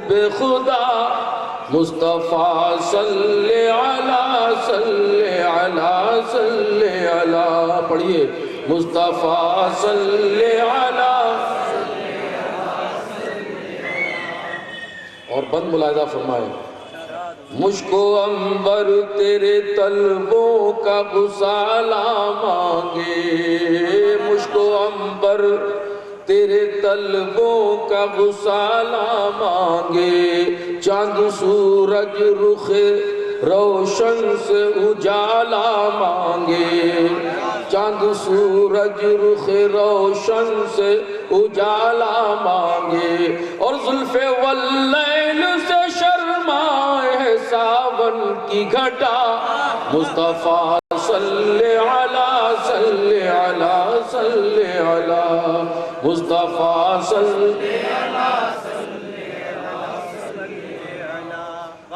بے خدا مصطفیٰ صلی علی صلی علی صلی علی پڑھئے مصطفیٰ صلی علی اور بند ملاحظہ فرمائے مشک و عنبر تیرے طلبوں کا غسالہ مانگے مشک و عنبر تیرے طلبوں کا غسالہ مانگے چاند سورج رخ روشن سے اجالا مانگے چاند سورج رخ روشن سے اجالا مانگے اور زلف واللیل سے شرمائے ساون کی گھٹا مصطفیٰ صلی علی صلی علی صلی علی مصطفیٰ صلی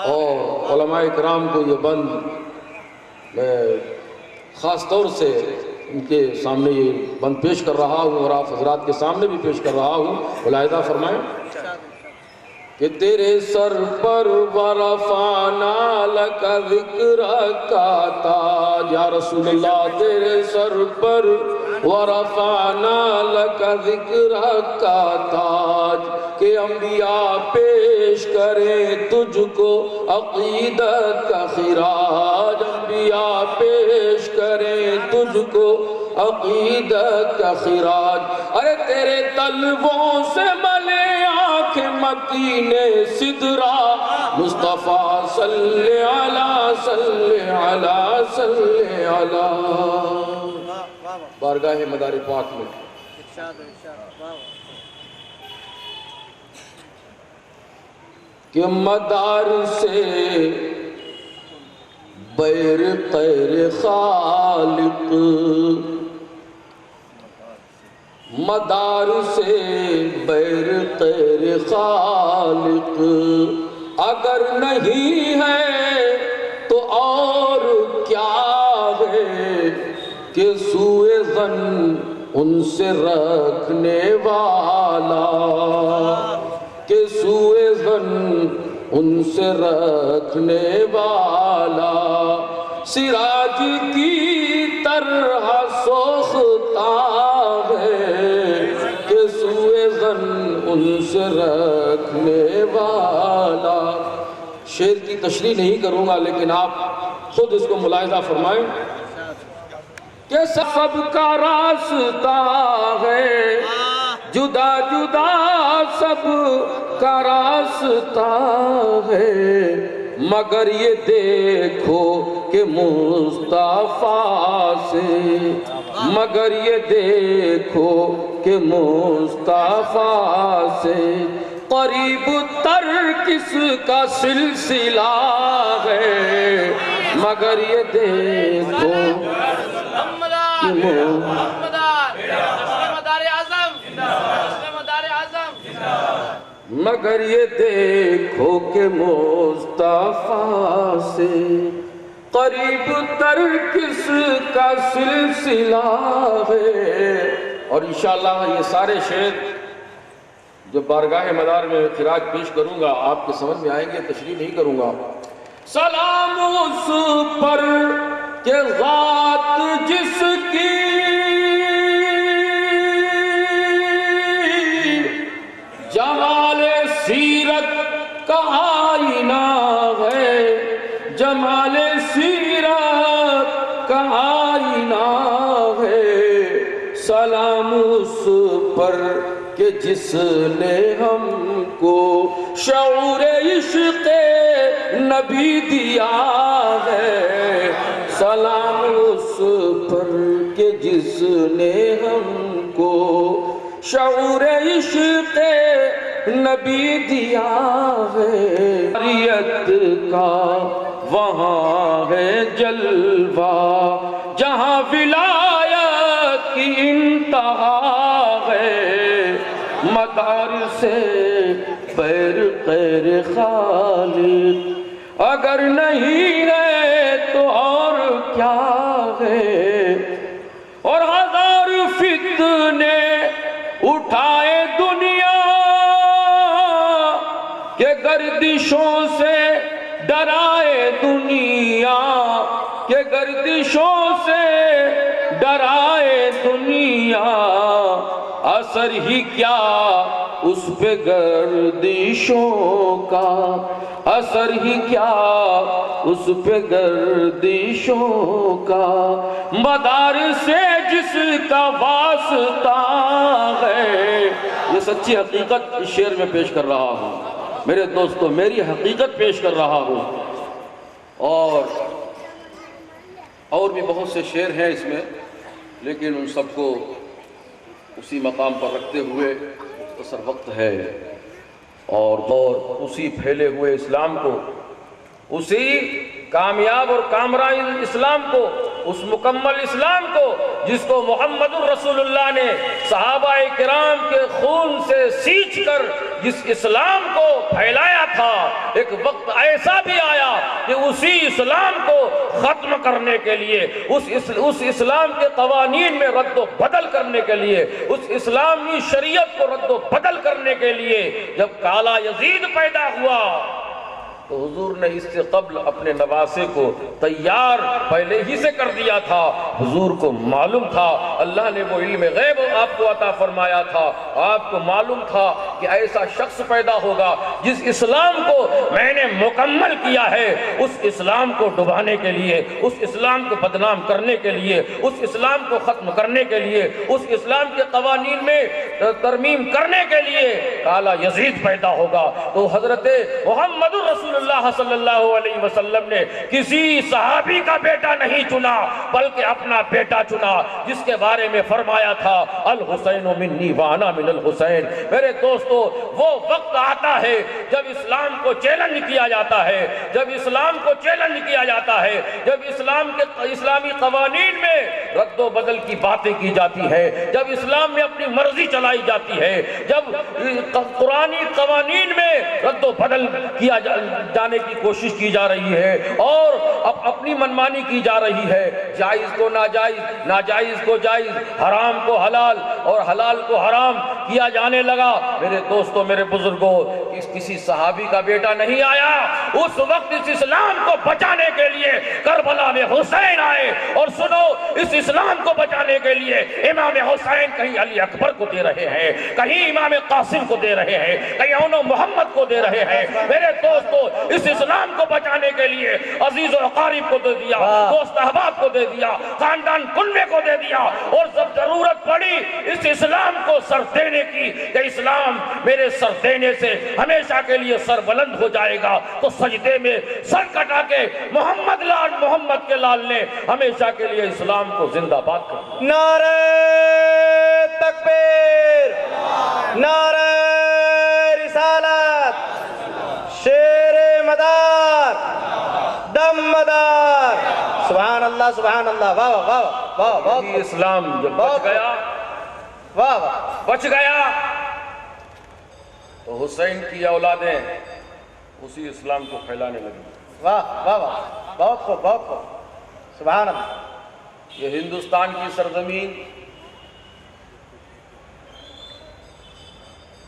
اور علماء اکرام کو یہ بند میں خاص طور سے ان کے سامنے یہ بند پیش کر رہا ہوں اور آپ حضرات کے سامنے بھی پیش کر رہا ہوں ملاحظہ فرمائیں کہ تیرے سر پر ورفعنا لک ذکرک کا تاج یا رسول اللہ تیرے سر پر ورفعنا لک ذکرک کا تاج کہ انبیاء پیش کریں تجھ کو عقیدت کا خراج انبیاء پیش کریں تجھ کو عقیدت کا خراج ارے تیرے طلبوں سے ملے آنکھ مکین صدرا مصطفیٰ صلی علی صلی علی صلی علی بارگاہ مدار پاک میں کہ مدار سے بیر غیر خالق مدار سے بیر غیر خالق اگر نہیں ہے تو اور کیا ہے کہ سوئے ظن ان سے رکھنے والا کہ سوئے ظن ان سے رکھنے والا سراج کی طرح سوختہ ہے کہ سوئے ظن ان سے رکھنے والا شعر کی تشریح نہیں کروں گا لیکن آپ خود اس کو ملاحظہ فرمائیں کہ سب کا راستہ ہے جدا جدا سب کا راستہ ہے مگر یہ دیکھو کہ مصطفیٰ سے مگر یہ دیکھو کہ مصطفیٰ سے قریب تر کس کا سلسلہ ہے مگر یہ دیکھو مگر یہ دیکھو کہ مصطفیٰ سے قریب تر کس کا سلسلہ ہے اور انشاءاللہ یہ سارے شعر جو بارگاہ مدار میں خراج پیش کروں گا آپ کے سمجھ میں آئیں گے تشریح نہیں کروں گا سلام اس پر کہ ذات جس کی جمال سیرت کا آئینہ ہے جمال سیرت کا آئینہ ہے سلام اس پر کہ جس نے ہم کو شعور عشق نبی دیا ہے سلام اس پر کہ جس نے ہم کو شعور عشق نبی دیا ہے شریعت کا وہاں ہے جلوہ جہاں ولایت کی انتہا ہے مدار سے بیر غیر خالق اگر نہیں ہے تو اور کیا ہے اور ہزار فتنے اٹھائے دنیا کہ گردشوں سے ڈرائے دنیا، کہ گردشوں سے ڈرائے دنیا، اثر ہی کیا اس پہ گردشوں کا، اثر ہی کیا اس پہ گردشوں کا، مدار سے جس کا واسطہ ہے۔ یہ سچی حقیقت اس شعر میں پیش کر رہا ہوں میرے دوستو، میری حقیقت پیش کر رہا ہوں۔ اور بھی بہت سے شعر ہیں اس میں، لیکن ان سب کو اسی مقام پر رکھتے ہوئے مختصر وقت ہے، اور اسی پھیلے ہوئے اسلام کو، اسی کامیاب اور کامران اسلام کو، اس مکمل اسلام کو جس کو محمد الرسول اللہ نے صحابہ کرام کے خون سے سینچ کر جس اسلام کو پھیلایا تھا، ایک وقت ایسا بھی آیا کہ اسی اسلام کو ختم کرنے کے لیے، اس اسلام کے قوانین میں رد و بدل کرنے کے لیے، اس اسلامی شریعت کو رد و بدل کرنے کے لیے جب کالا یزید پیدا ہوا تو حضور نے اس سے قبل اپنے نواسے کو تیار پہلے ہی سے کر دیا تھا۔ حضور کو معلوم تھا، اللہ نے وہ علم غیب آپ کو عطا فرمایا تھا، آپ کو معلوم تھا کہ ایسا شخص پیدا ہوگا جس اسلام کو میں نے مکمل کیا ہے، اس اسلام کو ڈبانے کے لیے، اس اسلام کو بدنام کرنے کے لیے، اس اسلام کو ختم کرنے کے لیے، اس اسلام کے قوانین میں ترمیم کرنے کے لیے کالا یزید پیدا ہوگا۔ تو حضرت محمد رسول اللہ صلی اللہ علیہ وسلم نے کسی صحابی کا بیٹا نہیں چنا بلکہ اپنا بیٹا چنا، جس کے بارے میں فرمایا تھا الحسین منی وانا من الحسین۔ میرے دوستو، وہ وقت آتا ہے جب اسلام کو چیلنج کیا جاتا ہے، جب اسلام کو چیلنج کیا جاتا ہے، جب اسلامی قوانین میں رد و بدل کی باتیں کی جاتی ہے، جب اسلام میں اپنی مرضی چلائی جاتی ہے، جب قرآنی قوانین میں رد و بدل کیا جانے کی کوشش کی جا رہی ہے اور اپنی منمانی کی جا رہی ہے، جائز کو ناجائز، ناجائز کو جائز، حرام کو حلال اور حلال کو حرام کیا جانے لگا۔ میرے دوستو، میرے بزرگوں، کسی صحابی کا بیٹا نہیں آیا، اس وقت اس اسلام کو بچانے کے لیے کربلا میں حسین آئے، اور سنو، اس اسلام کو بچانے کے لیے امام حسین کہیں علی اکبر کو دے رہے ہیں، کہیں امام قاسم کو دے رہے ہیں، کہیں اونو محمد کو دے رہے ہیں۔ میرے دوستو، اس اسلام کو بچانے کے لیے عزیز و اقارب کو دے دیا، دوست احباب کو دے دیا، خاندان کنبے کو دے دیا، اور جب ضرورت پڑی اس اسلام کو سر دینے کی کہ اسلام میرے سر دینے سے ہمیشہ کے لیے سر بلند ہو جائے گا، تو سجدے میں سر کٹا کے محمد کے لال نے ہمیشہ کے لیے اسلام کو زندہ باد کر دیا۔ نعرہ تکبیر، نعرہ رسالت، شیر مدار، دم مدار، سبحان اللہ سبحان اللہ، واہ واہ واہ واہ، یہ اسلام جب بچ گیا، واہ واہ، بچ گیا، تو حسین کی اولادیں اسی اسلام کو پھیلانے لگی۔ واہ واہ واہ، بہت خوب بہت خوب، سبحان اللہ۔ یہ ہندوستان کی سرزمین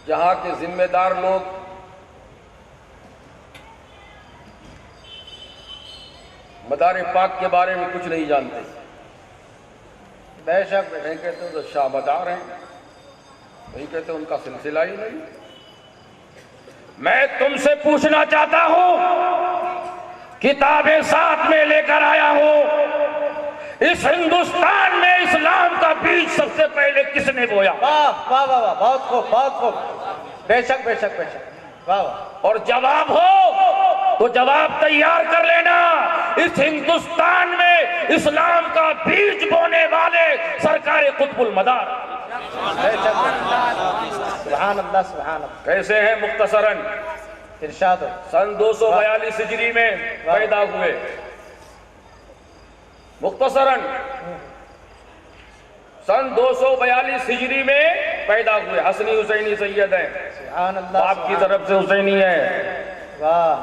جہاں کے ذمہ دار لوگ مدار پاک کے بارے میں کچھ نہیں جانتے، بے شک بے نہیں کہتے ہیں تو شاہ مدار ہیں، نہیں کہتے ان کا سلسلہ ہی نہیں۔ میں تم سے پوچھنا چاہتا ہوں، کتابیں ساتھ میں لے کر آیا ہوں، اس ہندوستان میں اسلام کا بیج سب سے پہلے کس نے بویا؟ واہ واہ واہ، بہت خوب بہت خوب، بے شک بے شک بے شک، واہ واہ۔ اور جواب ہو تو جواب تیار کر لینا، اس ہندوستان میں اسلام کا بیج بونے والے سرکار قطب المدار، بے شک، سبحان اللہ سبحان اللہ۔ کیسے ہیں؟ مختصراً ارشاد ہو۔ سن 242 ہجری میں پیدا ہوئے، مختصراً سن 242 ہجری میں پیدا ہوئے، حسنی حسینی سید ہیں، سبحان اللہ، باپ کی طرف سے حسینی ہے، واہ،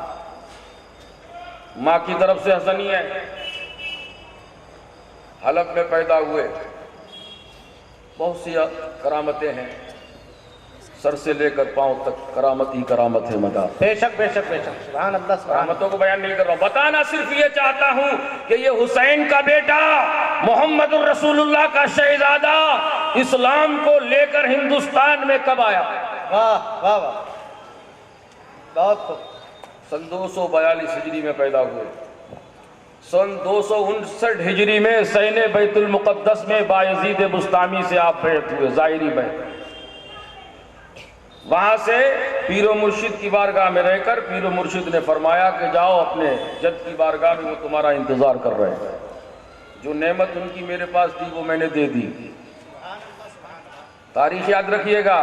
ماں کی طرف سے حسنی ہے، حلب میں پیدا ہوئے، بہت سی کرامتیں ہیں۔ سر سے لے کر پاؤں تک کرامت ہی کرامت ہے مدار. بے شک بے شک بے شک. سبحان اللہ سبحان اللہ. کرامتوں کو بیان نہیں کر رہا ہوں، بتانا صرف یہ چاہتا ہوں کہ یہ حسین کا بیٹا محمد الرسول اللہ کا شہزادہ اسلام کو لے کر ہندوستان میں کب آیا؟ واہ واہ واہ، بہت خوب. سن 242 ہجری میں پیدا ہوئے. سن 259 ہجری میں سین بیت المقدس میں بایزید بسطامی سے آپ بیعت ہوئے، ظاہری بیعت. وہاں سے پیر و مرشد کی بارگاہ میں رہ کر پیر و مرشد نے فرمایا کہ جاؤ اپنے جد کی بارگاہ میں، وہ تمہارا انتظار کر رہے ہیں. جو نعمت ان کی میرے پاس تھی وہ میں نے دے دی. تاریخ یاد رکھیے گا،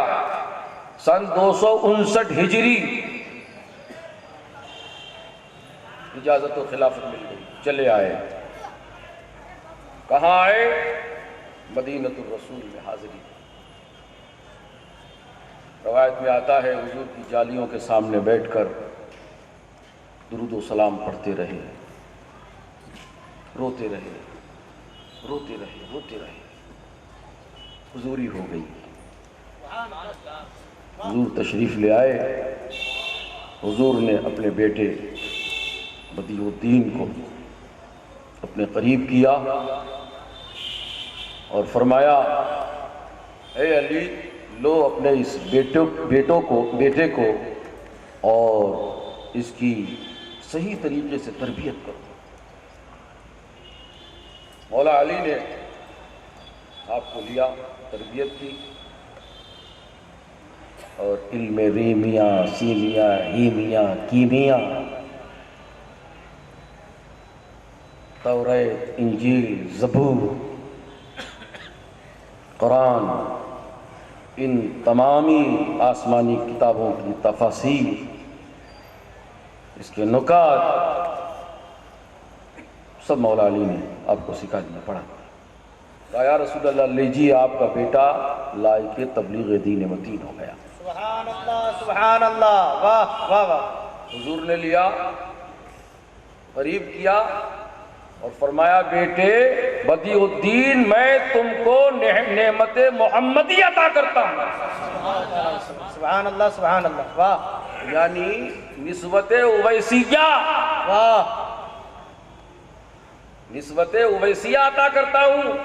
سن 259 ہجری اجازت و خلافت مل گئی، چلے آئے. کہاں آئے؟ مدینۃ الرسول میں حاضری. روایت میں آتا ہے حضور کی جالیوں کے سامنے بیٹھ کر درود و سلام پڑھتے رہے، روتے رہے روتے رہے روتے رہے. حضوری ہو گئی. حضور تشریف لے آئے. حضور نے اپنے بیٹے بدیع الدین کو اپنے قریب کیا اور فرمایا اے علی، لو اپنے اس بیٹے کو اور اس کی صحیح طریقے سے تربیت کرو. مولا علی نے آپ کو لیا، تربیت کی، اور علم ریمیا سیمیا ہیمیا کیمیا، توریت انجیل زبور قرآن، ان تمامی آسمانی کتابوں کی تفاسیر، اس کے نکات، سب مولا علی نے آپ کو سکھا دیا، پڑھا. کہا یا رسول اللہ لیجیے آپ کا بیٹا لائق تبلیغ دین متین ہو گیا. سبحان اللہ سبحان اللہ، واہ واہ واہ. حضور نے لیا، قریب کیا اور فرمایا بیٹے بدیع الدین، میں تم کو نعمت محمدی عطا کرتا ہوں. سبحان اللہ سبحان اللہ، واہ. یعنی نسبت اویسیہ، واہ. نسبت اویسیہ عطا کرتا ہوں.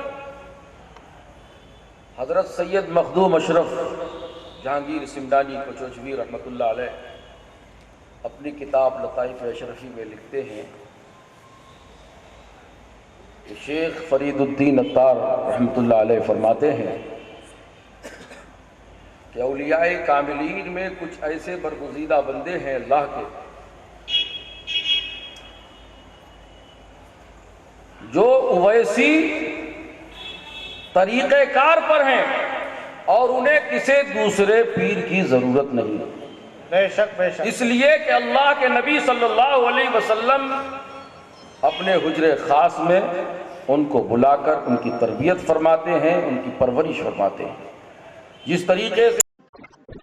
حضرت سید مخدوم اشرف جہانگیر سمڈانی کچوچوی رحمۃ اللہ علیہ اپنی کتاب لطائف اشرفی میں لکھتے ہیں کہ شیخ فرید الدین عطار رحمۃ اللہ علیہ فرماتے ہیں کہ اولیاء کاملین میں کچھ ایسے برگزیدہ بندے ہیں اللہ کے جو اویسی طریقہ کار پر ہیں اور انہیں کسی دوسرے پیر کی ضرورت نہیں. بے شک بے شک. اس لیے کہ اللہ کے نبی صلی اللہ علیہ وسلم اپنے حجرے خاص میں ان کو بلا کر ان کی تربیت فرماتے ہیں، ان کی پرورش فرماتے ہیں. جس طریقے سے